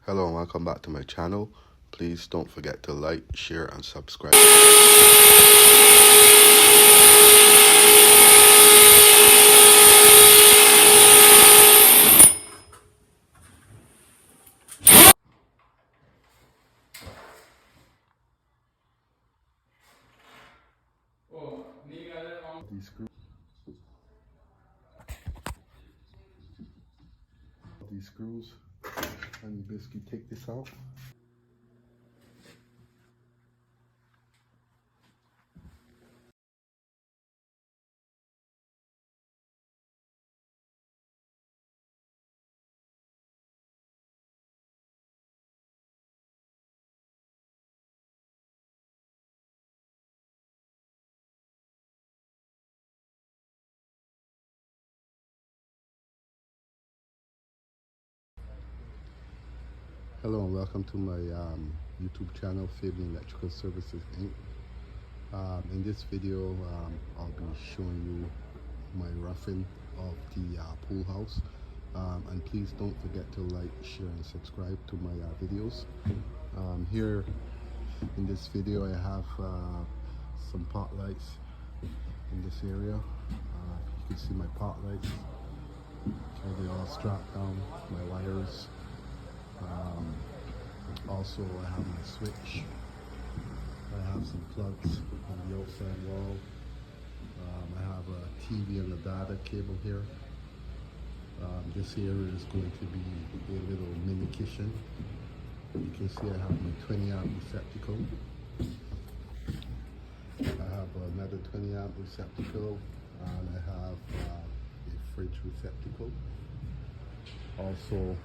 Hello and welcome back to my channel. Please don't forget to like, share and subscribe. These screws, and you basically take this out. Hello and welcome to my YouTube channel, Fabian Electrical Services Inc. In this video, I'll be showing you my roughing of the pool house. And please don't forget to like, share and subscribe to my videos. Here in this video, I have some pot lights in this area. You can see my pot lights. Okay, they all strapped down, my wires. Also, I have my switch. I have some plugs on the outside wall. I have a TV and a data cable here. This area is going to be a little mini kitchen. You can see I have my 20 amp receptacle. I have another 20 amp receptacle, and I have a fridge receptacle. Also,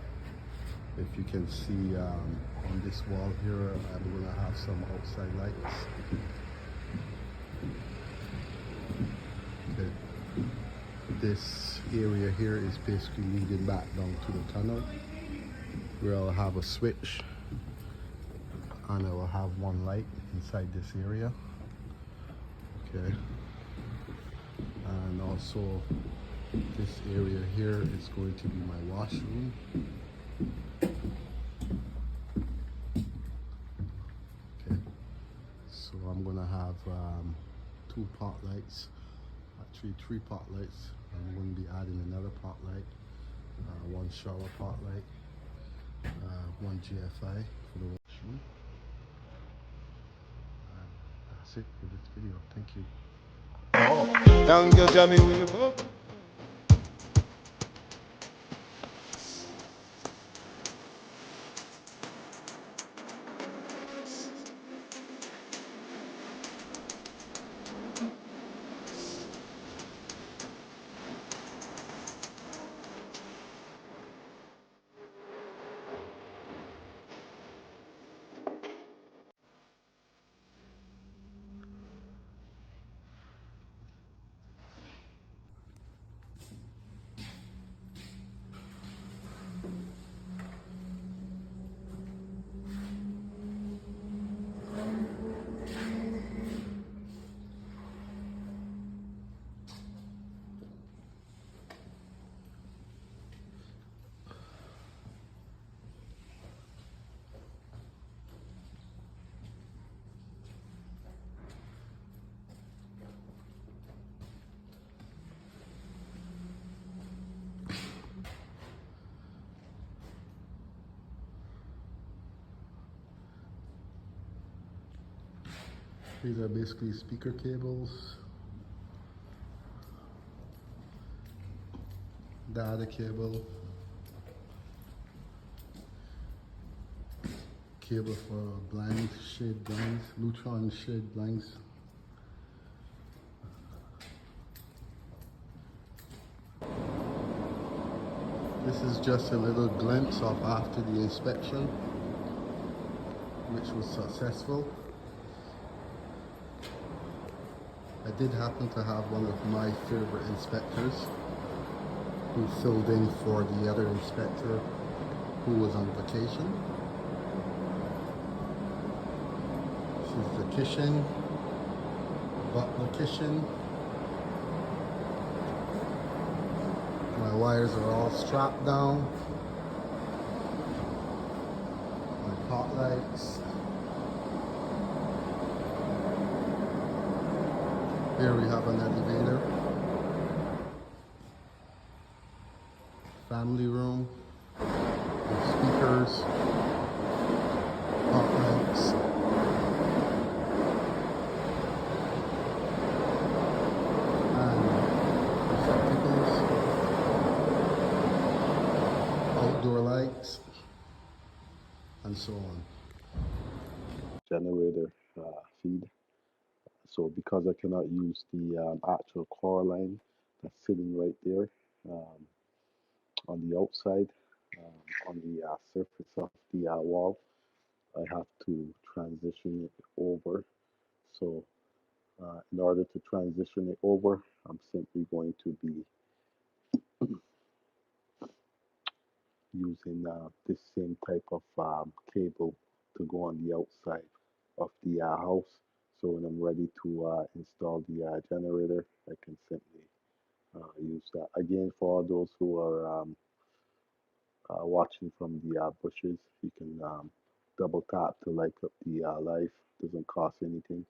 if you can see on this wall here, I'm going to have some outside lights. Okay. This area here is basically leading back down to the tunnel, where I'll have a switch and I will have one light inside this area. Okay. And also this area here is going to be my washroom. Okay, so I'm gonna have two pot lights, actually three pot lights. I'm going to be adding another pot light, one shower pot light, one GFI for the washroom. That's it for this video. Thank you. Young girl, tell me who you for. These are basically speaker cables, data cable, cable for blind shade blinds, neutron shade blinds. This is just a little glimpse of after the inspection, which was successful. I did happen to have one of my favorite inspectors who filled in for the other inspector who was on vacation. This is the kitchen, butler kitchen. My wires are all strapped down. hot lights. Here we have an elevator, family room, speakers, hot lights, and receptacles, outdoor lights, and so on. Generator feed. So because I cannot use the actual core line that's sitting right there um, on the outside, on the surface of the wall, I have to transition it over. So in order to transition it over, I'm simply going to be using this same type of cable to go on the outside of the house. So when I'm ready to install the generator, I can simply use that. Again, for all those who are watching from the bushes, you can double tap to like up the live. Doesn't cost anything.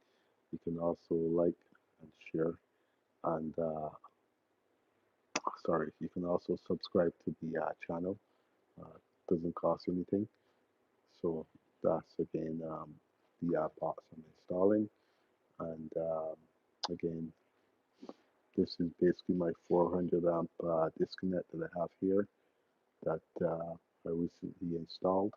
You can also like and share, and sorry, you can also subscribe to the channel. Doesn't cost anything. So that's again the box I'm installing, and again, this is basically my 400 amp disconnect that I have here that I recently installed.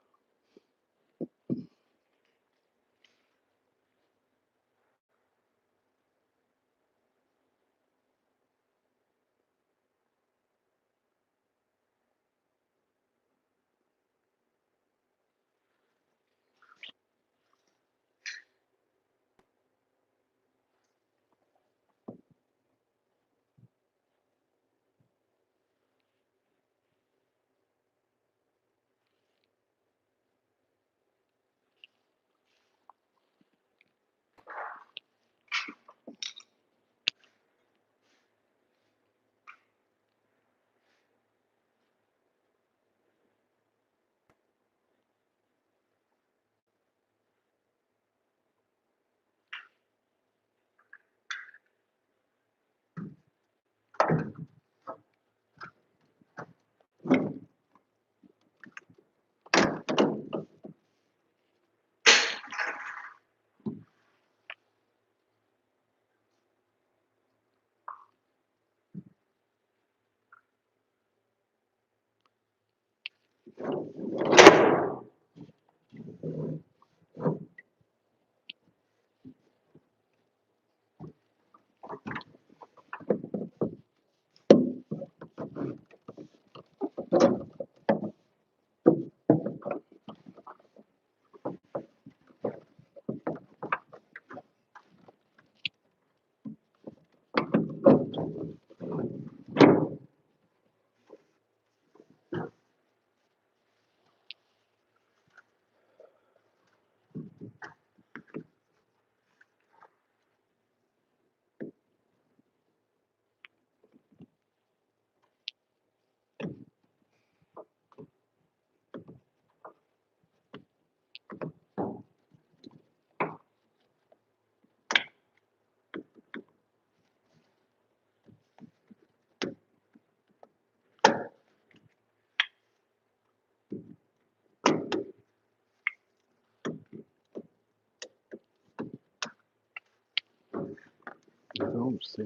Don't say.